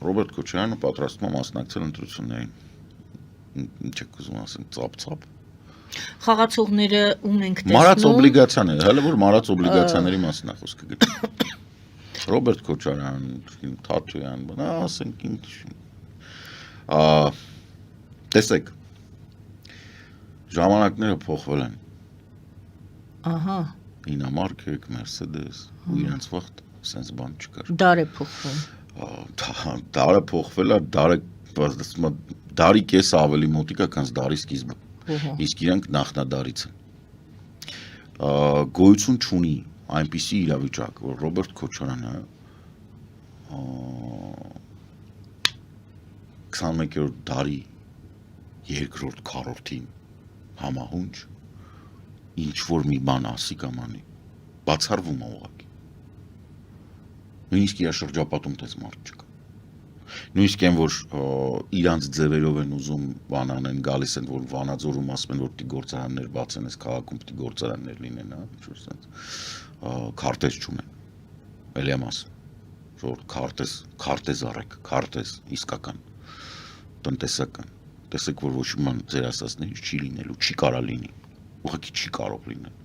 Ռոբերտ Քոչարյանը պատրաստվում է մասնակցել ընտրություններին։ Ինչ եք ուզում ասենք, ծափ-ծափ։ Խաղացողները ում ենք տեսնում։ Մարած օբլիգացիաներ, հələ որ մարած օբլիգացիաների մասին է խոսքը գտնում։ Ռոբերտ Քոչարյան, Թաթոյան, ասենք ինչ։ Տեսեք։ Ժամանակները փոխվել են։ Ահա։ Ինամարկ, Mercedes, ու իրենց վաղտ sense բան չկար։ Դար է փոխվում։ Դարը փոխվել է, դարի կես ավելի մոտիկ է, քան դարի սկիզբը։ Իսկ իրանք նախնադարից են։ Գոյություն չունի այնպիսի իրավիճակ, որ Ռոբերտ Քոչարյանը 21-րդ դարի երկրորդ քառորդին համահունչ ինչ որ մի բան ասի կամ անի, բացառվում է ուղղակի։ Նույնիսկ իր շրջապատում տես մարդ չկա։ Նույնիսկ այն որ իրանց ձևերով են ուզում բան անեն, գալիս են որ Վանաձորում ասում են որ պիտի գործարաններ բացեն, այս քաղաքում պիտի գործարաններ լինեն, հա, ինչ որ sense քարտեզ չունեն։ Էլի եմ ասում, որ քարտեզ արեք, քարտեզ իսկական տնտեսական։ Տեսեք որ ոչ մի բան ձեր ասածներից չի լինելու, չի կարա լինի։ Ուղղակի չի կարող լինել։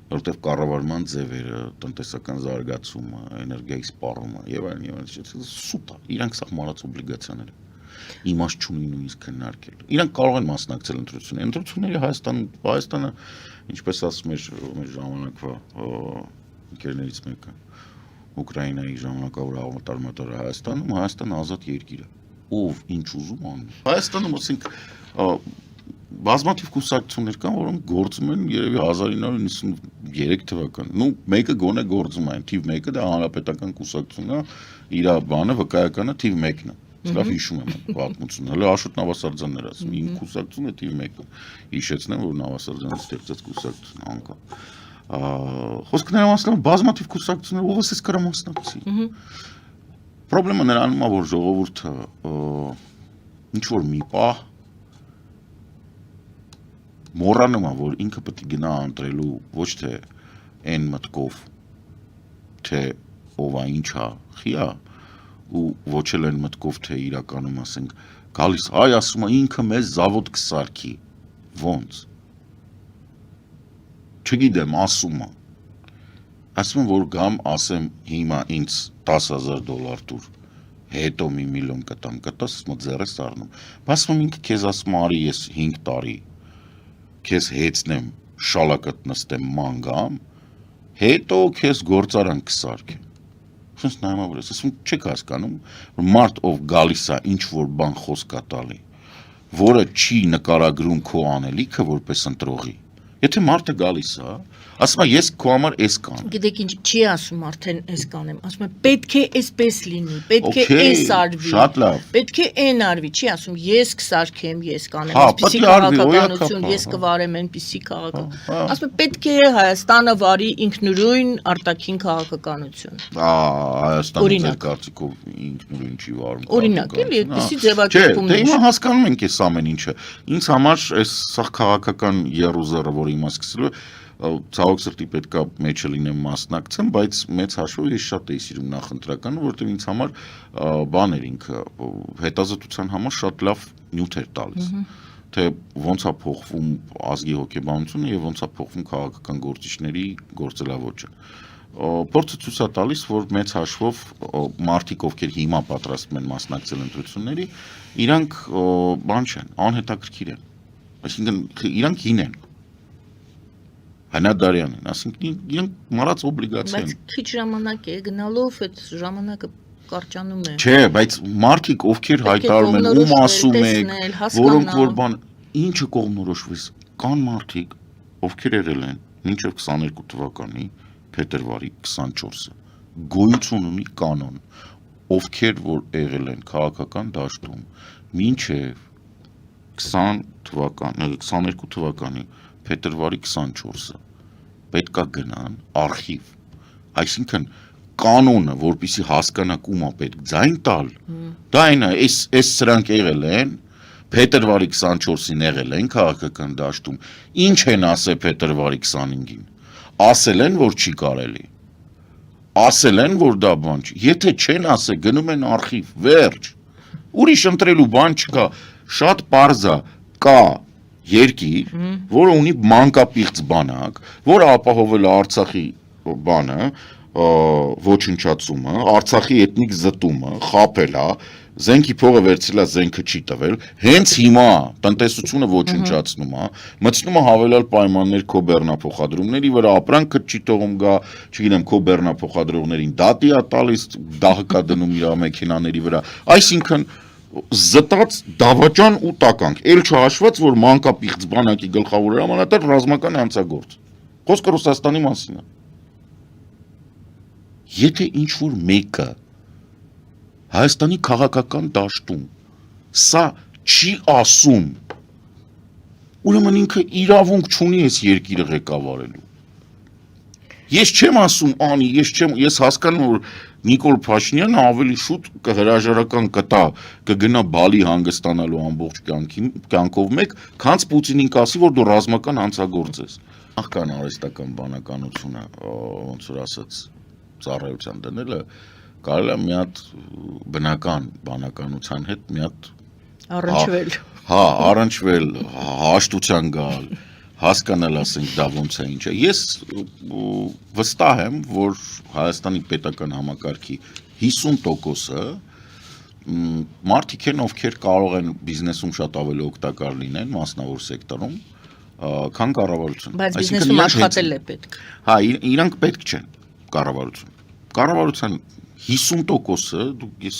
Որտեվ կառավարման ձևերը, տնտեսական զարգացումը, էներգիայի սպառումը եւ այլն, սուտ է։ Իրանք սա մարած օբլիգացիաներ են։ Իմաստ չունի նույնիսկ քննարկել։ Իրանք կարող են մասնակցել ընտրություններին։ Ընտրությունների Հայաստանը, ինչպես ասում էր մեր ժամանակվա ընկերներից մեկը, Ուկրաինայի ժամանակավոր աղմտարմատորը Հայաստանը ազատ երկիր է։ Ով ինչ ուզում անում։ Հայաստանում ասենք բազմաթիվ կուսակցություններ կան, որոնք գործում են երևի 1993 թվական։ Ну, մեկը գոնե գործում է, թիվ 1-ը դա հանրապետական կուսակցությունն է, իր բանը վկայականը թիվ 1-ն է։ Սրա հիշում եմ պատմությունը։ Հələ Աշոտ Նավասարդյանն էր ասում, իմ կուսակցությունը թիվ 1-ը։ Հիշեցնեմ, որ Նավասարդյանը ստեղծած կուսակցություն անկա։ Խոսքը նրա մասին բազմաթիվ կուսակցություններ ով էս կարա մասնակցի։ Պրոբլեմը նրանում է, որ ժողովուրդը ինչ որ մի պահ մոռանում է, որ ինքը պետք է գնա ընտրելու ոչ թե այն մտքով, թե ով է ինչ է, խի է, ու ոչ էլ այն մտքով, թե իրականում ասենք գալիս, այ ասում է ինքը մեզ զավոդ կսարքի, ոնց, չգիտեմ, ասում է, որ գամ ասեմ հիմա ինձ $10,000 տուր, հետո մի միլիոն կտամ, կտաս, ձեռես առնում, ասում ինքը քեզ ասում արի ես 5 տարի, քեզ հեծնեմ, շալակդ նստեմ մանգամ, հետո քեզ գործարան կսարքեմ։ Սենց նայում է վրես, ասում չեք հասկանում, որ մարդ ով գալիս է ինչ որ բան խոսք է տալի, որը չի նկարագրում քո անելիքը որպես ընտրողի։ Եթե մարդը գալիս է, ասում է ես քո համար էս կանեմ։ Գիտեք ինչ չի ասում արդեն էս կանեմ, ասում է պետք է էսպես լինի, պետք է էս արվի, շատ լավ։ Պետք է այն արվի, չի ասում ես կսարքեմ, ես կանեմ, այսպիսի քաղաքականություն, ես կվարեմ այնպիսի քաղաքականություն։ Ասում է պետք է Հայաստանը վարի ինքնուրույն արտաքին քաղաքականություն։ Հայաստանը ձեր կարծիքով ինքնուրույն չի վարում։ Օրինակ, էլի այդպիսի ձևակերպում։ Դե հիմա հասկանում ենք այս ամեն ինչը։ Ինձ համար այս սա քաղաքական երուզերը, որ հիմա սկսելու ցավոք սրտի պետքա մեջը լինեմ մասնակցեմ, բայց մեծ հաշվով ես շատ էի սիրում նախընտրականը, որովհետև ինձ համար բան էր ինքը հետազոտության համար շատ լավ նյութ էր տալիս, թե ոնց է փոխվում ազգի հոգեբանությունը եւ ոնց է փոխվում քաղաքական գործիչների գործելավոճը։ Փորձը ցույց է տալիս, որ մեծ հաշվով մարդիկ, ովքեր հիմա պատրաստվում են մասնակցել ընտրությունների, իրանք բան չեն, անհետաքրքիր են։ Այսինքն իրանք հին են։ Հանադարյան են, ասենք իրանք մարած օբլիգացիա են։ Բայց քիչ ժամանակ է գնալով այդ ժամանակը կարճանում է։ Չէ, բայց մարդիկ ովքեր հայտարարում են, ում ասում եք, որոնք որ բան, ինչը կողմնորոշվեց, կան մարդիկ, ովքեր եղել են մինչև 22 թվականի փետրվարի 24-ը, գոյություն ունի կանոն, ովքեր որ եղել են քաղաքական դաշտում մինչև 22 թվականի փետրվարի 24-ը պետքա գնան արխիվ, այսինքն կանոնը, որպեսզի հասկանաք ում է պետք ձայն տալ, դա այն է, այս սրանք եղել են, փետրվարի 24-ին եղել են քաղաքական դաշտում, ինչ են ասել փետրվարի 25-ին, ասել են, որ չի կարելի, ասել են, որ դա բան չի։ Եթե չեն ասել, գնում են արխիվ, վերջ։ Ուրիշ ընտրելու բան չկա, շատ պարզ է, կա երկիր, որը ունի մանկապիղծ բանակ, որը ապահովել է Արցախի բանը, ոչնչացումը, Արցախի էթնիկ զտումը, խաբել է, զենքի փողը վերցրել է, զենքը չի տվել, հենց հիմա տնտեսությունը ոչնչացնում է, մտցնում է հավելյալ պայմաններ քո բեռնափոխադրումների վրա, ապրանքը չի թողում գա, չգիտեմ, քո բեռնափոխադրողներին դատի է տալիս, դահկա դնում իր մեքենաների վրա, այսինքն զտած դավաճան ու տականք, էլ չհաշված, որ մանկապիղծ բանակի գլխավոր հրամանատար ռազմական հանցագործ, խոսքը Ռուսաստանի մասին է։ Եթե ինչ-որ մեկը Հայաստանի քաղաքական դաշտում սա չի ասում, ուրեմն ինքը իրավունք չունի այս երկիրը ղեկավարելու։ Ես չեմ ասում անի, ես հասկանում որ Նիկոլ Փաշինյանը ավելի շուտ հրաժարական կտա, կգնա բալի հանգստանալու ամբողջ կյանքով մեկ, քանց Պուտինին կասի, որ դու ռազմական հանցագործ ես։ Նախքան արհեստական բանականությունը, ոնց որ ասած, ծառայության դնելը, կարելի է մի հատ բնական բանականության հետ մի հատ առնչվել։ Առնչվել, հաշտության գալ, հասկանալ ասենք դա ոնց է ինչ է։ Ես վստահ եմ, որ Հայաստանի պետական համակարգի 50%-ը մարդիկ են, ովքեր կարող են բիզնեսում շատ ավելի օգտակար լինեն, մասնավոր սեկտորում, քան կառավարությունը։ Բայց բիզնեսում աշխատել է պետք։ Հա, իրանք պետք չեն կառավարություն։ Կառավարության 50%-ը դուք ես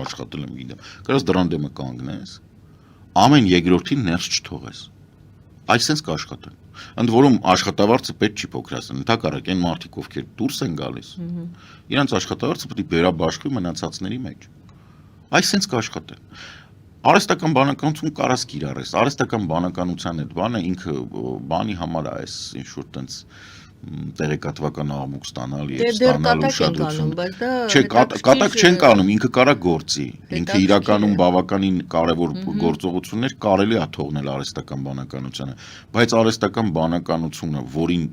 աշխատել եմ գիտեմ, գրած դրան դեմը կանգնես, ամեն երկրորդին ներս չթողես։ Այսպես կաշխատեն։ Ընդ որում աշխատավարձը պետք չի փոքրացնել, ընդհակառակ այն մարդիկ, ովքեր դուրս են գալիս, իրանց աշխատավարձը պետք է վերաբաշխվի մնացածների մեջ։ Այսպես կաշխատեն։ Արհեստական բանականություն կարաս կիրառես, արհեստական բանականության այդ բանը ինքը բանի համար է, այս ինչ որ տենց տեղեկատվական աղմուկ ստանալ եւ ստանալ ուշադրություն։ Չէ, կատակ չեն կանում, ինքը կարա գործի։ Ինքը իրականում բավականին կարևոր գործողություններ կարելի է թողնել արհեստական բանականությանը, բայց արհեստական բանականությունը, որին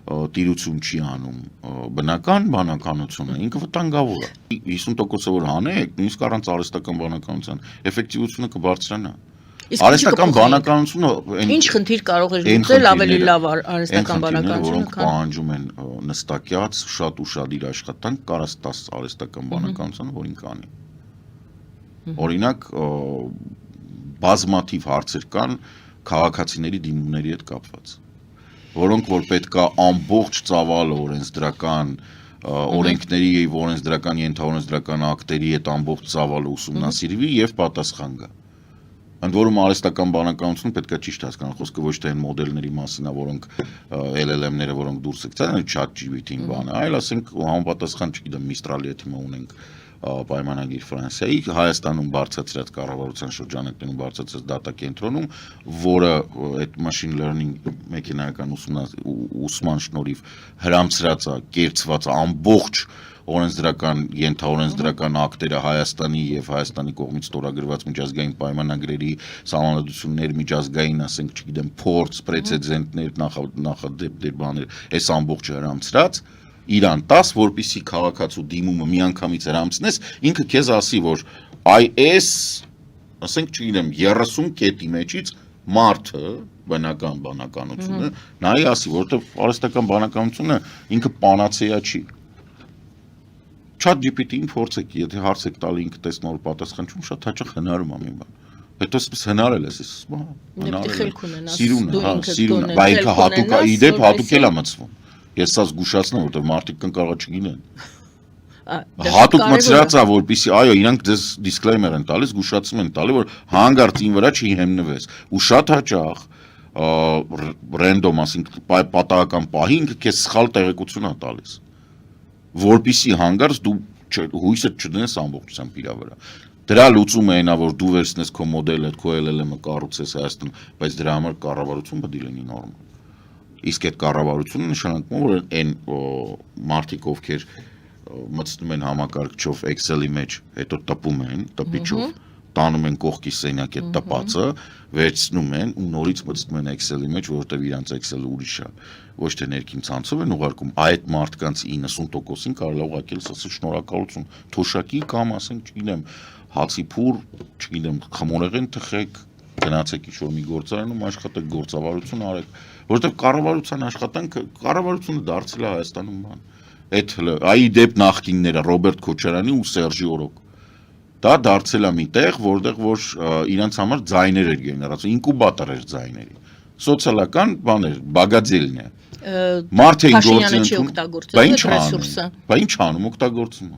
տիրություն չի անում, բնական բանականությունը, ինքը վտանգավոր է։ 50%-ը որ հանեք, նույնիսկ առանց արհեստական բանականության, էֆեկտիվությունը կբարձրանա։ Արհեստական բանականությունը ինչ խնդիր կարող է լուծել ավելի լավ արհեստական բանականությունը, որոնք պահանջում են նստակյաց, շատ ուշադիր աշխատանք, կարաս 10 արհեստական բանականությունը, որին կանի։ Օրինակ, բազմաթիվ հարցեր կան քաղաքացիների դիմումների հետ կապված, որոնք որ պետքա ամբողջ ծավալը օրենսդրական օրենքների եւ օրենսդրական ենթաօրենսդրական ակտերի հետ ամբողջ ծավալը ուսումնասիրվի եւ պատասխան գա։ Ընդ որում արհեստական բանականությունը պետք է ճիշտ հասկանալ, խոսքը ոչ թե այն մոդելների մասին է, որոնք LLM-ները, որոնք դուրս եկցան, ChatGPT-ին բանը, այլ ասենք համապատասխան, չգիտեմ, Mistral-ի թիմը ունենք պայմանագիր Ֆրանսիայի, Հայաստանում բարձրացրած կառավարության շրջանակներում բարձրացրած դատա կենտրոնում, որը այդ machine learning մեքենայական ուսման շնորհիվ հրամցրած է, կերծված է ամբողջ օրենսդրական, ենթաօրենսդրական ակտերը Հայաստանի եւ Հայաստանի կողմից ստորագրված միջազգային պայմանագրերի սահմանադրություններ, միջազգային, ասենք, չգիտեմ, փորձ, պրեցեդենտներ, նախադեպներ, բաներ, այս ամբողջը հրամցրած իրան 10, որպիսի քաղաքացու դիմումը միանգամից հրամցնես, ինքը քեզ ասի, որ այս, ասենք, չգիտեմ, 30 կետի մեջից մարդը, բնական բանականությունը, նայի ասի, որովհետեւ արհեստական բանականությունը ինքը պանացեա չի։ ChatGPT-ին փորձեք, եթե հարց եք տալի ինքը տեսնոր պատասխան չունի, շատ հաճախ հնարում է մի բան։ Հետո ասես հնարել ես, սիրուն է, բայց ինքը հատուկ է, իդեպ հատուկ էլ է մտցվում։ Ես սա զգուշացնում, որտեղ մարդիկ կան կարող չգինեն։ Հատուկ մտցրած է, որպեսզի, այո, իրանք ձեզ disclaimer են տալիս, զգուշացում են տալի, որ հանգարց ին վրա չհիմնվես։ Ու շատ հաճախ random, ասենք, պատահական պահի ինքը քեզ սխալ տեղեկություն է տալիս։ Որպեսզի հանգարց դու հույսդ չդնես ամբողջությամբ իր վրա։ Դրա լուծումը այնա, որ դու վերցնես քո մոդելը, քո LLM-ը կառուցես Հայաստանում, բայց դրա համար կառավարություն պետք է լինի նորմալ։ Իսկ այդ կառավարությունը նշանակում է, որ այն մարդիկ, ովքեր մտցնում են համակարգչով Excel-ի մեջ, հետո տպում են, տպիչով, տանում են կողքի սենյակ այդ տպածը, վերցնում են ու նորից մտցնում են Excel-ի մեջ, որովհետև իրանց Excel-ը ուրիշ է, ոչ թե ներքին ցանցով են ուղարկում, այդ մարդկանց 90%-ին կարելի է ուղարկել ասել շնորհակալություն, թոշակի կամ ասենք, չգիտեմ, հացի փուր, չգիտեմ, խմորեղեն թխեք, գնացեք ինչ-որ մի գործարանում աշխատեք, գործավարություն արեք, որովհետև կառավարության աշխատանքը, կառավարությունը դարձել է Հայաստանում բան։ Այդ այ դեպ նախկինները Ռոբերտ Քոչարյանի ու Սերժի Օրոկ դա դարձել է մի տեղ, որտեղ որ իրանց համար ձայներ էր գեներացվում, ինկուբատոր էր ձայների։ Սոցիալական բաներ, բագաձելն է։ Մարդ էին գործել, բա ինչ անում, օգտագործում։